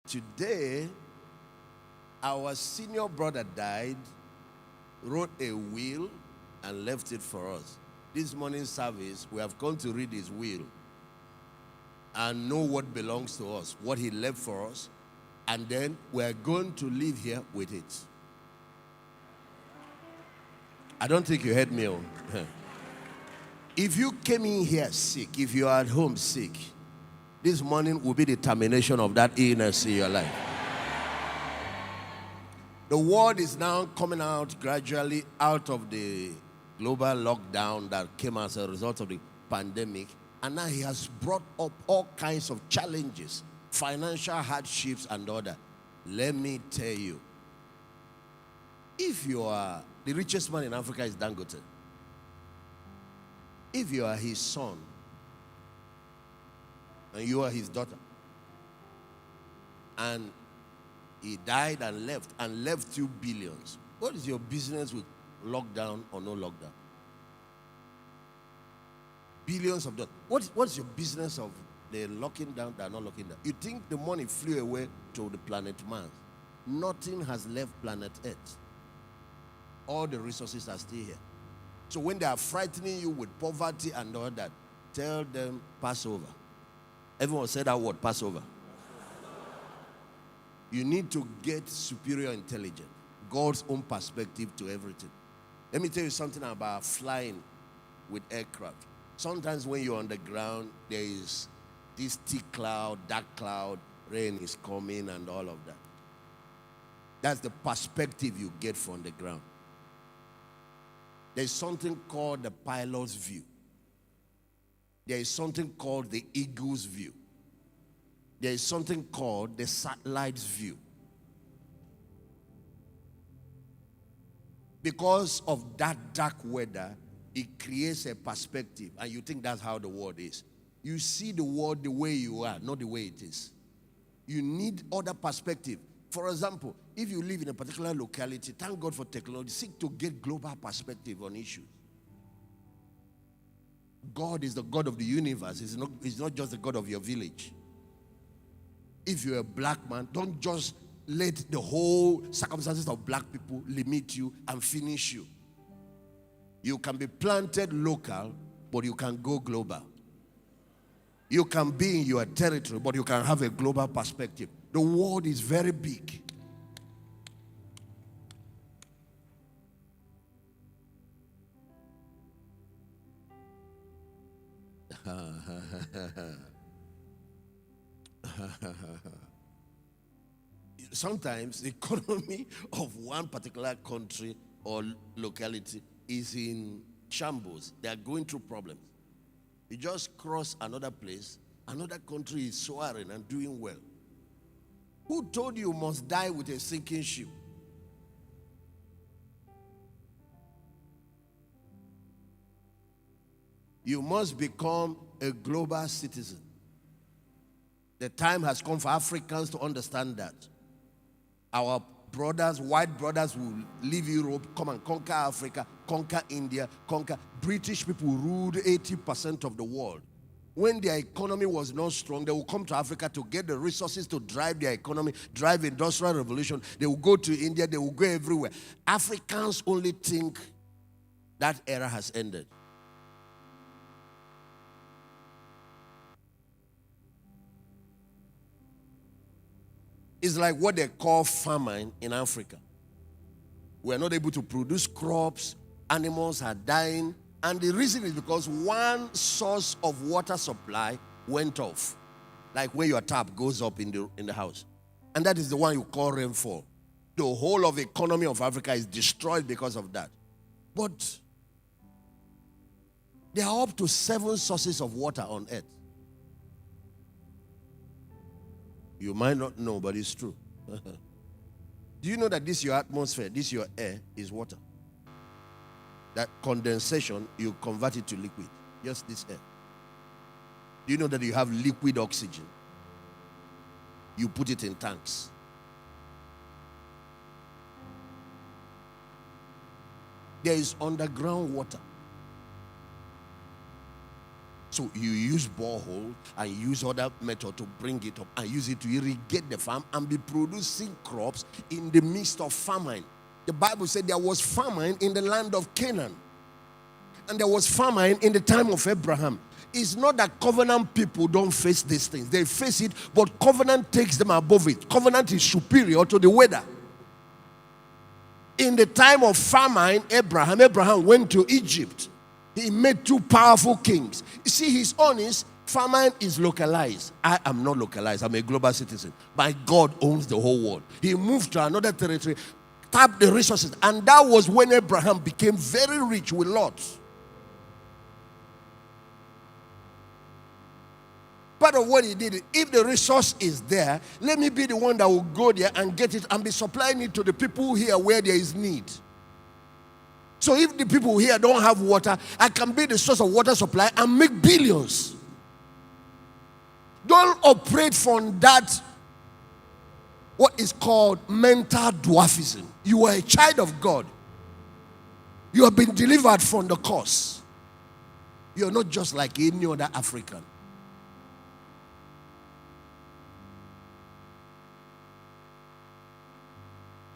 Today, our senior brother died, wrote a will, and left it for us. This morning service, we have come to read his will and know what belongs to us, what he left for us, and then we're going to live here with it. I don't think you heard me. If you came in here sick, if you are at home sick, this morning will be the termination of that illness in your life. The world is now coming out gradually out of the global lockdown that came as a result of the pandemic. And now he has brought up all kinds of challenges, financial hardships and all that. Let me tell you, if you are, the richest man in Africa is Dangote. If you are his son, and you are his daughter, and he died and left you billions, what is your business with lockdown or no lockdown? Billions of dollars. What's your business of the locking down, they're not locking down? You think the money flew away to the planet Mars. Nothing has left planet Earth. All the resources are still here. So when they are frightening you with poverty and all that, tell them Passover. Everyone say that word, Passover. You need to get superior intelligence, God's own perspective to everything. Let me tell you something about flying with aircraft. Sometimes when you're on the ground, there is this thick cloud, dark cloud, rain is coming and all of that. That's the perspective you get from the ground. There's something called the pilot's view. There is something called the eagle's view. There is something called the satellite's view. Because of that dark weather, it creates a perspective, and you think that's how the world is. You see the world the way you are, not the way it is. You need other perspective. For example, if you live in a particular locality, thank God for technology, seek to get global perspective on issues. God is the God of the universe. He's not just the God of your village. If you're a black man, don't just let the whole circumstances of black people limit you and finish you. You can be planted local, but you can go global. You can be in your territory, but you can have a global perspective. The world is very big. Sometimes the economy of one particular country or locality is in shambles. They are going through problems. You just cross another place, another country is soaring and doing well. Who told you must die with a sinking ship? You must become a global citizen. The time has come for Africans to understand that. Our brothers, white brothers, will leave Europe, come and conquer Africa, conquer India, conquer. British people ruled 80% of the world. When their economy was not strong, they will come to Africa to get the resources to drive their economy, drive industrial revolution. They will go to India, they will go everywhere. Africans only think that era has ended. It's like what they call famine in Africa. We're not able to produce crops, animals are dying, and the reason is because one source of water supply went off, like where your tap goes up in the house. And that is the one you call rainfall. The whole of the economy of Africa is destroyed because of that. But there are up to 7 sources of water on earth. You might not know, but it's true. Do you know that this your atmosphere, this your air is water? That condensation, you convert it to liquid. Just this air. Do you know that you have liquid oxygen? You put it in tanks. There is underground water. So you use borehole and use other method to bring it up and use it to irrigate the farm and be producing crops in the midst of famine. The Bible said there was famine in the land of Canaan. And there was famine in the time of Abraham. It's not that covenant people don't face these things. They face it, but covenant takes them above it. Covenant is superior to the weather. In the time of famine, Abraham went to Egypt. He made 2 powerful kings. You see, his own is, famine is localized. I am not localized. I'm a global citizen. My God owns the whole world. He moved to another territory, tapped the resources. And that was when Abraham became very rich with lots. Part of what he did, if the resource is there, let me be the one that will go there and get it and be supplying it to the people here where there is need. So if the people here don't have water, I can be the source of water supply and make billions. Don't operate from that, what is called mental dwarfism. You are a child of God. You have been delivered from the curse. You are not just like any other African.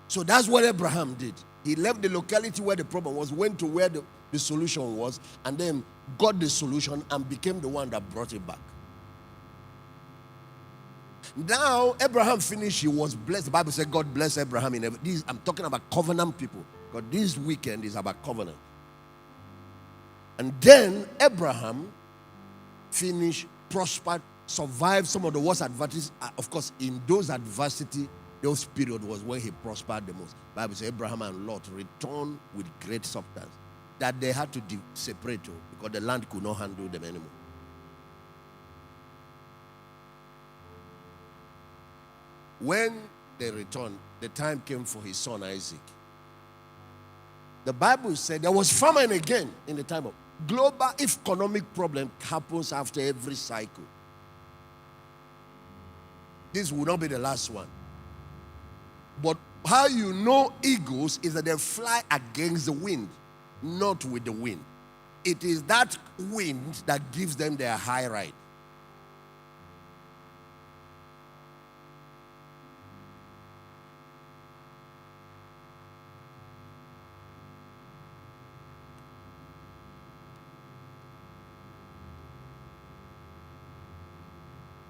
So that's what Abraham did. He left the locality where the problem was, went to where the solution was, and then got the solution and became the one that brought it back. Now, Abraham finished, he was blessed. The Bible said God blessed Abraham in everything. I'm talking about covenant people. Because this weekend is about covenant. And then Abraham finished, prospered, survived some of the worst adversities. Of course, in those adversity, those period was when he prospered the most. The Bible says Abraham and Lot returned with great substance that they had to separate because the land could not handle them anymore. When they returned, the time came for his son Isaac. The Bible said there was famine again in the time of global economic problem happens after every cycle. This will not be the last one. But how you know eagles is that they fly against the wind, not with the wind. It is that wind that gives them their high ride.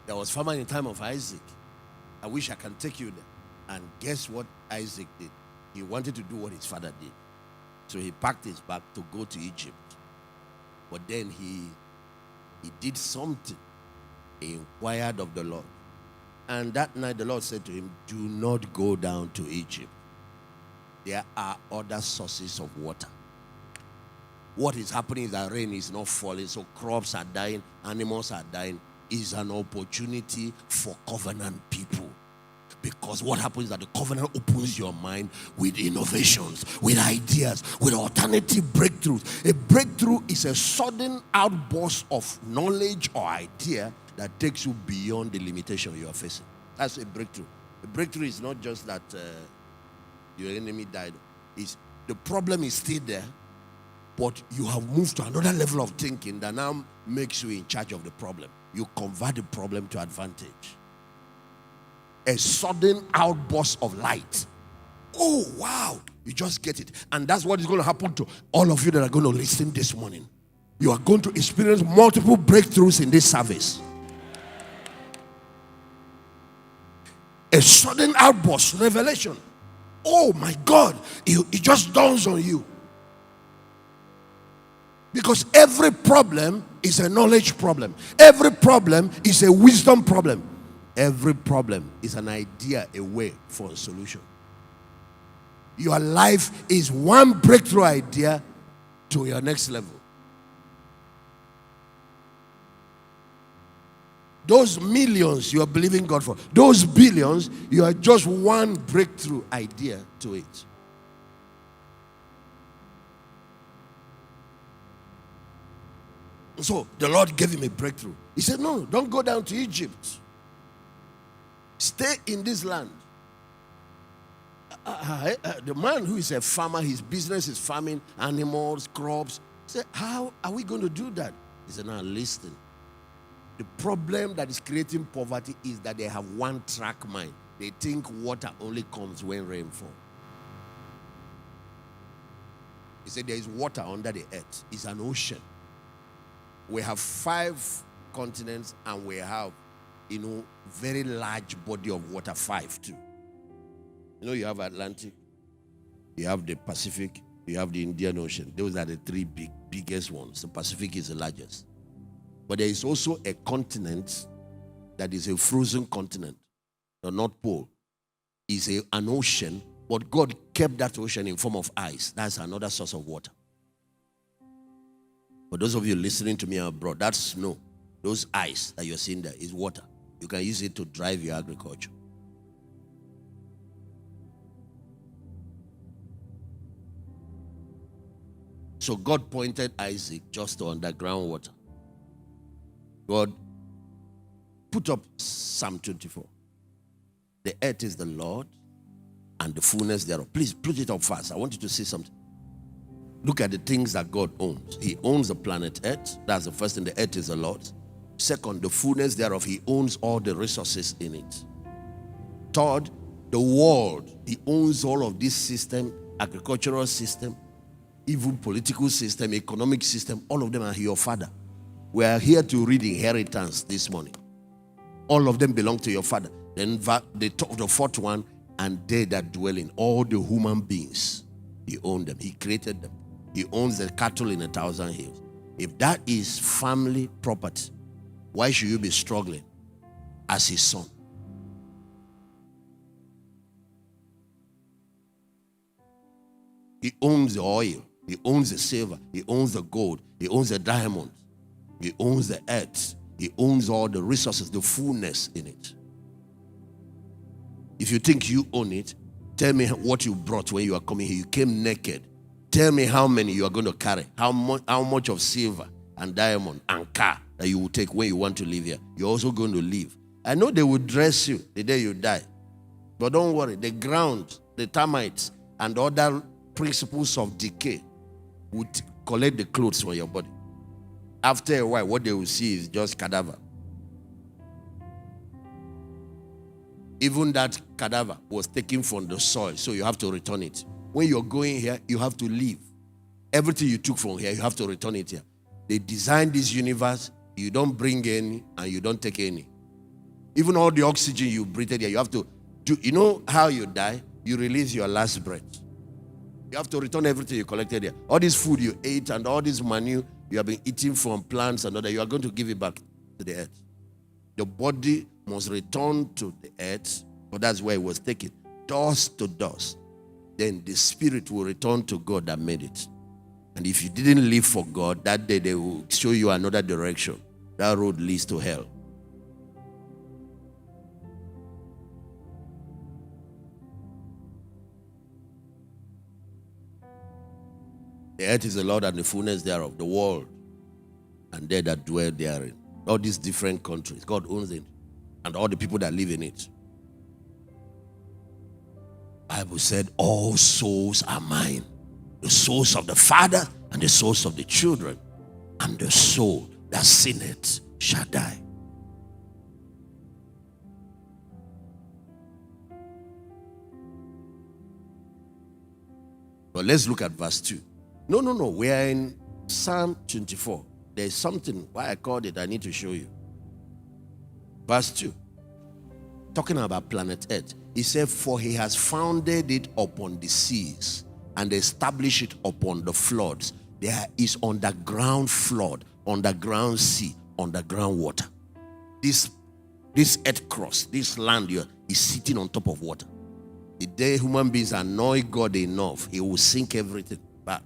There was famine in the time of Isaac. I wish I can take you there. And guess what Isaac did? He wanted to do what his father did. So he packed his bag to go to Egypt. But then he did something. He inquired of the Lord. And that night the Lord said to him, do not go down to Egypt. There are other sources of water. What is happening is that rain is not falling, so crops are dying, animals are dying. Is an opportunity for covenant people. Because what happens is that the covenant opens your mind with innovations, with ideas, with alternative breakthroughs. A breakthrough is a sudden outburst of knowledge or idea that takes you beyond the limitation you are facing. That's a breakthrough. A breakthrough is not just that your enemy died. The problem is still there, but you have moved to another level of thinking that now makes you in charge of the problem. You convert the problem to advantage. A sudden outburst of light. Oh, wow. You just get it. And that's what is going to happen to all of you that are going to listen this morning. You are going to experience multiple breakthroughs in this service. A sudden outburst, revelation. Oh, my God. It just dawns on you. Because every problem is a knowledge problem. Every problem is a wisdom problem. Every problem is an idea away for a solution. Your life is one breakthrough idea to your next level. Those millions you are believing God for, those billions, you are just one breakthrough idea to it. So the Lord gave him a breakthrough. He said, no, don't go down to Egypt. Stay in this land. The man who is a farmer, his business is farming animals, crops. He said, how are we going to do that? He said, now listen. The problem that is creating poverty is that they have one-track mind. They think water only comes when rain falls. He said there is water under the earth. It's an ocean. We have 5 continents and we have, very large body of water, 5 too. You have Atlantic, you have the Pacific, you have the Indian Ocean. Those are the 3 biggest ones. The Pacific is the largest. But there is also a continent that is a frozen continent. The North Pole is an ocean, but God kept that ocean in form of ice. That's another source of water. For those of you listening to me abroad, that's snow. Those ice that you're seeing there is water. You can use it to drive your agriculture. So God pointed Isaac just to underground water. God put up Psalm 24. The earth is the Lord and the fullness thereof. Please put it up fast. I want you to see something. Look at the things that God owns. He owns the planet Earth. That's the first thing. The earth is the Lord's. Second, the fullness thereof. He owns all the resources in it. Third, the world. He owns all of this system, agricultural system, even political system, economic system. All of them are your father. We are here to read inheritance this morning. All of them belong to your father. Then the fourth one, and they that dwell in, all the human beings. He owned them. He created them. He owns the cattle in 1,000 hills. If that is family property, why should you be struggling as his son? He owns the oil. He owns the silver. He owns the gold. He owns the diamond. He owns the earth. He owns all the resources, the fullness in it. If you think you own it, tell me what you brought when you are coming here. You came naked. Tell me how many you are going to carry. How much of silver and diamond and car that you will take when you want to live here. You're also going to live. I know they will dress you the day you die. But don't worry. The ground, the termites, and other principles of decay would collect the clothes from your body. After a while, what they will see is just cadaver. Even that cadaver was taken from the soil, so you have to return it. When you're going here, you have to leave. Everything you took from here, you have to return it here. They designed this universe, you don't bring any and you don't take any. Even all the oxygen you breathed here, you have to do. You know how you die? You release your last breath. You have to return everything you collected here. All this food you ate and all this manure you have been eating from plants and other, you are going to give it back to the earth. The body must return to the earth, but that's where it was taken. Dust to dust. Then the spirit will return to God that made it. And if you didn't live for God, that day they will show you another direction. That road leads to hell. The earth is the Lord and the fullness thereof, the world, and they that dwell therein. All these different countries, God owns it, and all the people that live in it. Bible said, all souls are mine. The souls of the Father and the souls of the children, and the soul that sinneth shall die. But let's look at verse 2. No. We are in Psalm 24. There's something, why I called it, I need to show you. Verse 2. Talking about planet Earth. He said, for he has founded it upon the seas and established it upon the floods. There is underground flood, underground sea, underground water. This earth crust, this land here is sitting on top of water. The day human beings annoy God enough, he will sink everything back.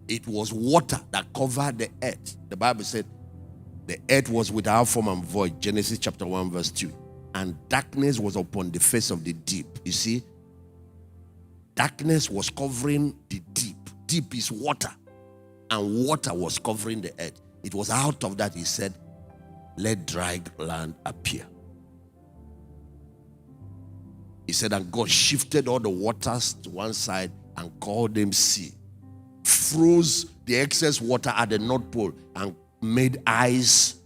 It was water that covered the earth. The Bible said the earth was without form and void. Genesis chapter 1 verse 2. And darkness was upon the face of the deep. You see, darkness was covering the deep. Deep is water. And water was covering the earth. It was out of that he said, let dry land appear. He said, and God shifted all the waters to one side and called them sea. Froze the excess water at the North Pole and made ice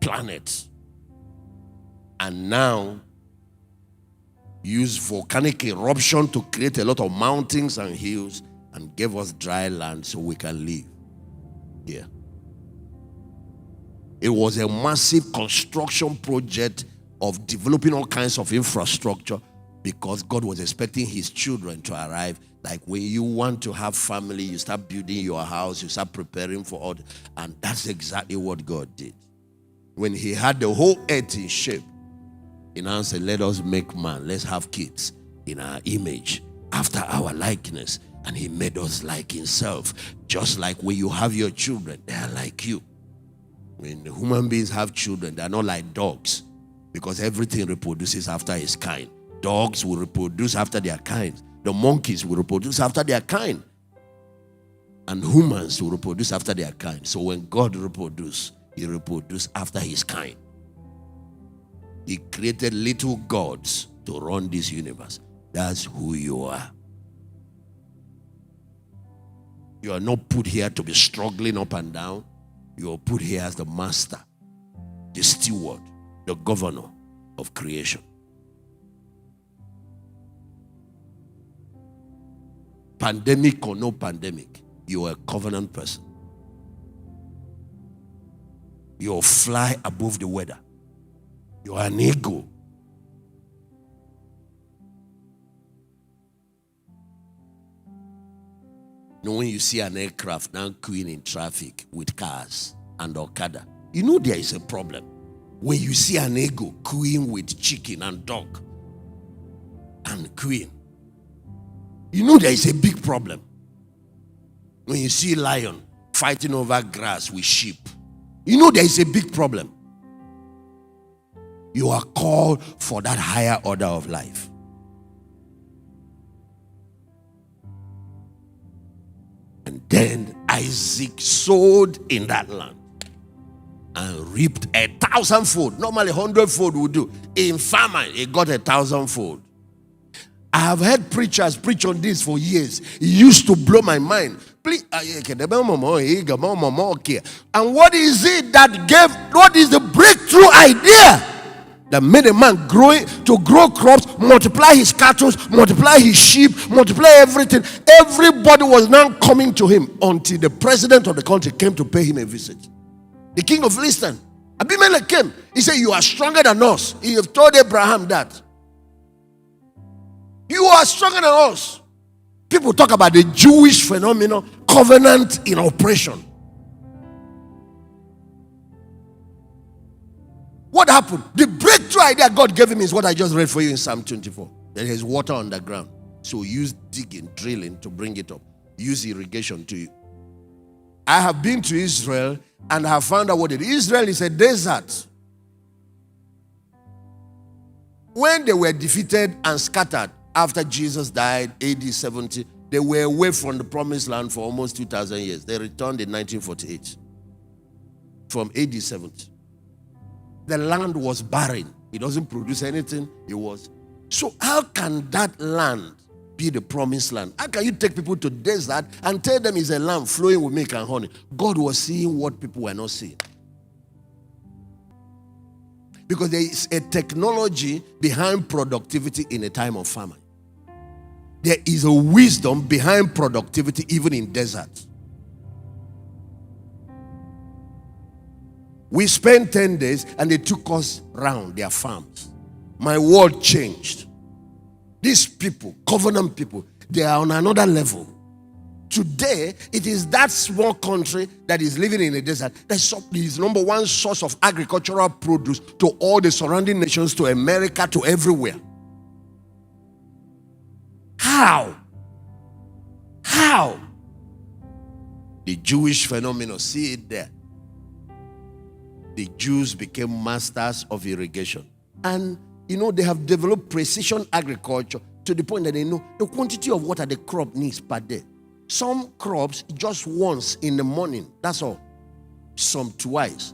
planet. And now use volcanic eruption to create a lot of mountains and hills and gave us dry land so we can live here. It was a massive construction project of developing all kinds of infrastructure because God was expecting his children to arrive. Like when you want to have family, you start building your house, you start preparing for all. And that's exactly what God did. When he had the whole earth in shape, he now said, let us make man, let's have kids in our image, after our likeness. And he made us like himself. Just like when you have your children, they are like you. When human beings have children, they are not like dogs, because everything reproduces after its kind. Dogs will reproduce after their kind. The monkeys will reproduce after their kind. And humans will reproduce after their kind. So when God reproduced, he reproduced after his kind. He created little gods to run this universe. That's who you are. You are not put here to be struggling up and down. You are put here as the master, the steward, the governor of creation. Pandemic or no pandemic, you are a covenant person. You fly above the weather. You are an eagle. Now when you see an aircraft now queuing in traffic with cars and Okada, you know there is a problem. When you see an eagle queuing with chicken and dog and queen, you know there is a big problem. When you see a lion fighting over grass with sheep, you know there is a big problem. You are called for that higher order of life. And then Isaac sowed in that land and reaped 1,000-fold. Normally 100-fold would do. In famine, he got 1,000-fold. I have heard preachers preach on this for years. It used to blow my mind. Please, and what is it that gave, what is the breakthrough idea that made a man to grow crops, multiply his cattle, multiply his sheep, multiply everything? Everybody was now coming to him until the president of the country came to pay him a visit. The king of Westlands, Abimelech, came. He said, you are stronger than us. He have told Abraham that. You are stronger than us. People talk about the Jewish phenomenon, covenant in operation. What happened? The breakthrough idea God gave him is what I just read for you in Psalm 24. There is water on the ground. So use digging, drilling to bring it up. Use irrigation to. I have been to Israel and have found out what it is. Israel is a desert. When they were defeated and scattered after Jesus died, AD 70, they were away from the promised land for almost 2,000 years. They returned in 1948 from AD 70. The land was barren. It doesn't produce anything. It was. So how can that land be the promised land? How can you take people to desert and tell them it's a land flowing with milk and honey? God was seeing what people were not seeing. Because there is a technology behind productivity in a time of famine. There is a wisdom behind productivity even in desert. We spent 10 days and they took us round their farms. My world changed. These people, covenant people, they are on another level. Today, it is that small country that is living in a desert that is number one source of agricultural produce to all the surrounding nations, to America, to everywhere. How? How? The Jewish phenomenon, see it there. The Jews became masters of irrigation. And, they have developed precision agriculture to the point that they know the quantity of water the crop needs per day. Some crops just once in the morning, that's all. Some twice.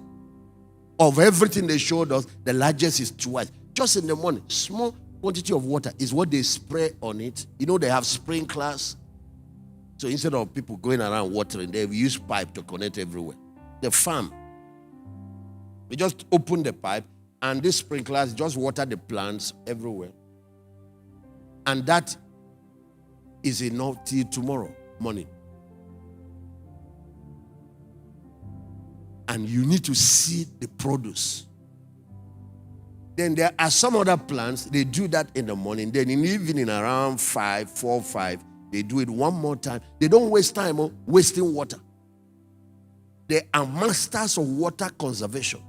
Of everything they showed us, the largest is twice. Just in the morning, small quantity of water is what they spray on it. They have sprinklers. So instead of people going around watering, they use pipe to connect everywhere. The farm. You just open the pipe, and these sprinklers just water the plants everywhere. And that is enough till tomorrow morning. And you need to see the produce. Then there are some other plants, they do that in the morning. Then in the evening around 4, 5, they do it one more time. They don't waste time wasting water. They are masters of water conservation.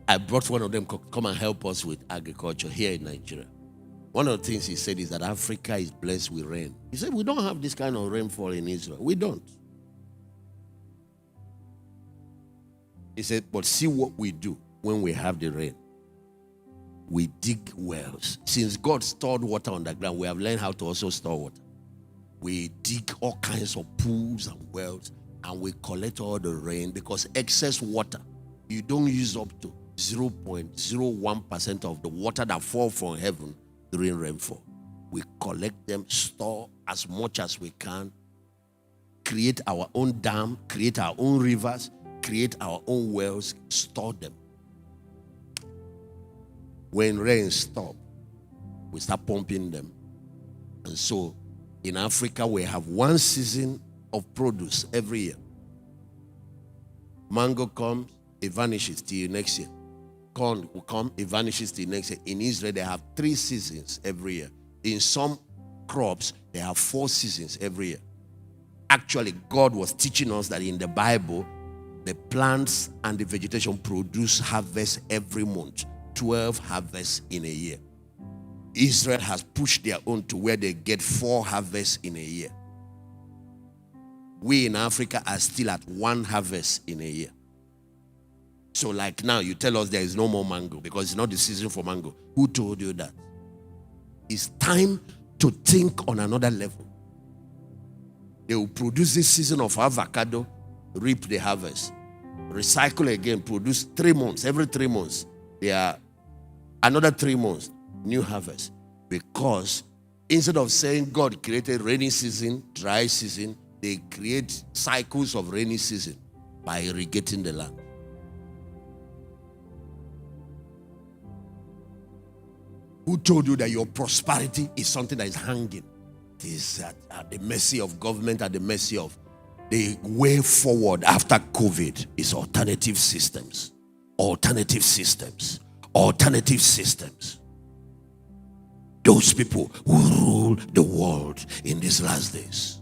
I brought one of them to come and help us with agriculture here in Nigeria. One of the things he said is that Africa is blessed with rain. He said, we don't have this kind of rainfall in Israel. We don't. He said, but see what we do when we have the rain. We dig wells. Since God stored water on the ground, we have learned how to also store water. We dig all kinds of pools and wells, and we collect all the rain, because excess water, you don't use up to 0.01% of the water that falls from heaven during rainfall. We collect them, store as much as we can, create our own dam, create our own rivers, create our own wells, store them. When rain stops, we start pumping them. And so in Africa, we have one season of produce every year. Mango comes, it vanishes till next year. Corn will come, it vanishes till next year. In Israel, they have 3 seasons every year. In some crops, they have 4 seasons every year. Actually, God was teaching us that in the Bible, the plants and the vegetation produce harvest every month. 12 harvests in a year. Israel has pushed their own to where they get 4 harvests in a year. We in Africa are still at 1 harvest in a year. So like now, you tell us there is no more mango because it's not the season for mango. Who told you that? It's time to think on another level. They will produce this season of avocado, reap the harvest. Recycle again, produce 3 months. Every 3 months, they are another 3 months, new harvest. Because instead of saying God created rainy season, dry season, they create cycles of rainy season by irrigating the land. Who told you that your prosperity is something that is hanging? It is at the mercy of government, at the mercy of the way forward after COVID is alternative systems. Alternative systems. Alternative systems. Those people who rule the world in these last days.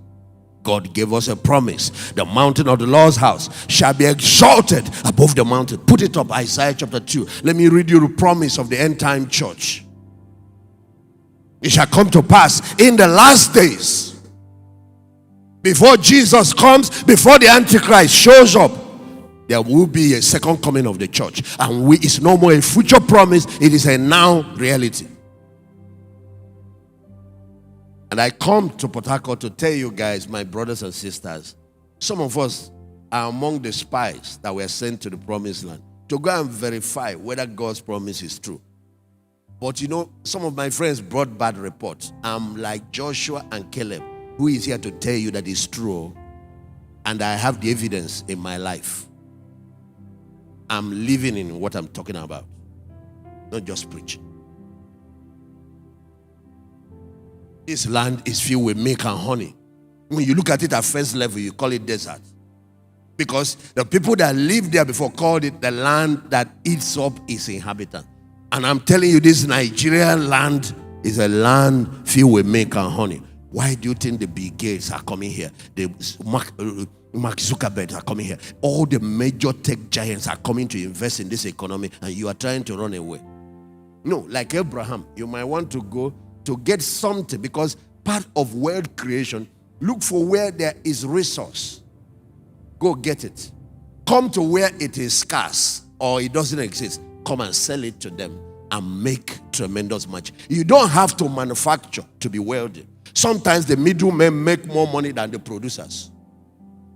God gave us a promise. The mountain of the Lord's house shall be exalted above the mountain. Put it up, Isaiah chapter 2. Let me read you the promise of the end time church. It shall come to pass in the last days, before Jesus comes, before the Antichrist shows up, there will be a second coming of the church. And it's no more a future promise, it is a now reality. And I come to Port Harcourt to tell you guys, my brothers and sisters, some of us are among the spies that were sent to the promised land to go and verify whether God's promise is true. But you know, some of my friends brought bad reports. I'm like Joshua and Caleb, who is here to tell you that it's true. And I have the evidence in my life. I'm living in what I'm talking about, not just preaching. This land is filled with milk and honey. When you look at it at first level, you call it desert. Because the people that lived there before called it the land that eats up its inhabitants. And I'm telling you, this Nigerian land is a land filled with milk and honey. Why do you think the Bill Gates are coming here? The Mark Zuckerberg are coming here. All the major tech giants are coming to invest in this economy, and you are trying to run away. No, like Abraham, you might want to go to get something, because part of world creation, look for where there is resource. Go get it. Come to where it is scarce or it doesn't exist. Come and sell it to them. and make tremendous money. You don't have to manufacture to be wealthy. Sometimes the middlemen make more money than the producers.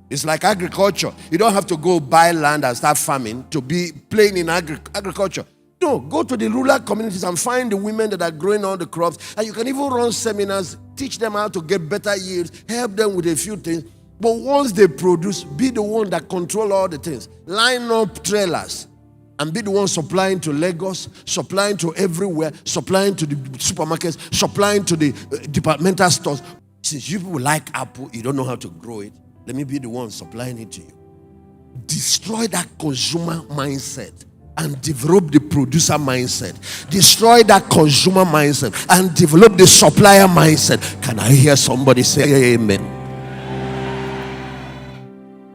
It's like agriculture. You don't have to go buy land and start farming to be playing in agriculture. No, go to the rural communities and find the women that are growing all the crops. And you can even run seminars, teach them how to get better yields, help them with a few things. But once they produce, be the one that control all the things. Line up trailers and be the one supplying to Lagos, supplying to everywhere, supplying to the supermarkets, supplying to the departmental stores. Since you people like apple, you don't know how to grow it. Let me be the one supplying it to you. Destroy that consumer mindset and develop the producer mindset. Destroy that consumer mindset and develop the supplier mindset. Can I hear somebody say amen?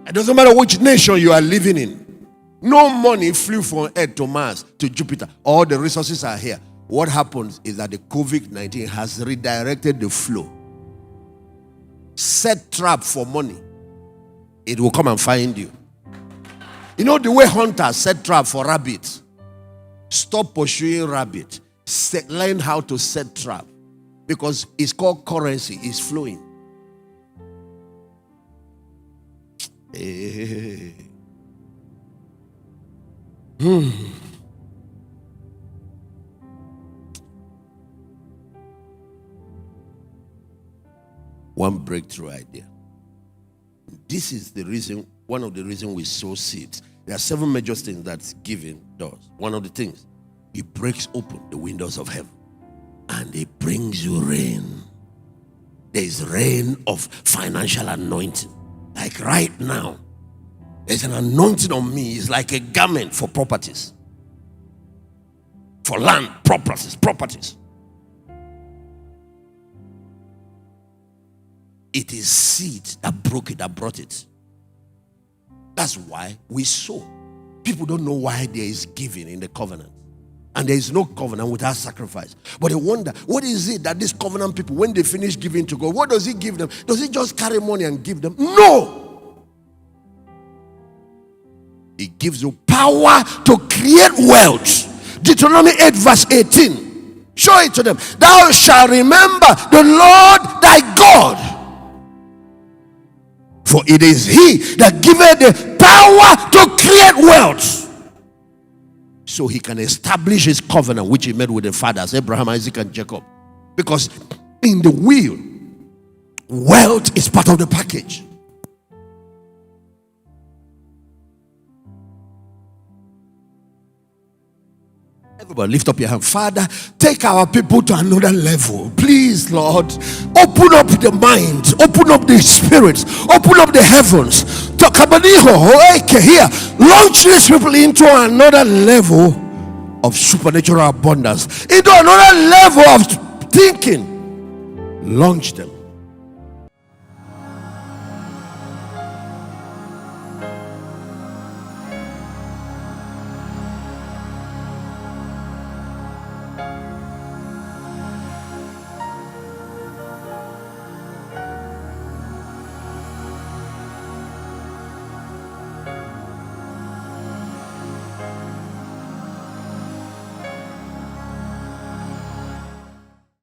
It doesn't matter which nation you are living in. No money flew from Earth to Mars to Jupiter. All the resources are here. What happens is that the COVID-19 has redirected the flow. Set trap for money. It will come and find you. You know the way hunters set trap for rabbits. Stop pursuing rabbit. Learn how to set trap. Because it's called currency. It's flowing. One breakthrough idea. This is the reason, one of the reasons we sow seeds. There are 7 major things that giving does. One of the things, it breaks open the windows of heaven and it brings you rain. There is rain of financial anointing. Like right now, there's an anointing on me. It's like a garment for properties. For land, properties. It is seed that broke it, that brought it. That's why we sow. People don't know why there is giving in the covenant. And there is no covenant without sacrifice. But they wonder, what is it that these covenant people, when they finish giving to God, what does he give them? Does he just carry money and give them? No! He gives you power to create wealth. Deuteronomy 8 verse 18. Show it to them. Thou shalt remember the Lord thy God. For it is he that giveth the power to create wealth. So he can establish his covenant which he made with the fathers, Abraham, Isaac, and Jacob. Because in the will, wealth is part of the package. Everybody lift up your hand. Father, take our people to another level. Please, Lord, open up the mind, open up the spirits, open up the heavens. Here, launch these people into another level of supernatural abundance, into another level of thinking. Launch them.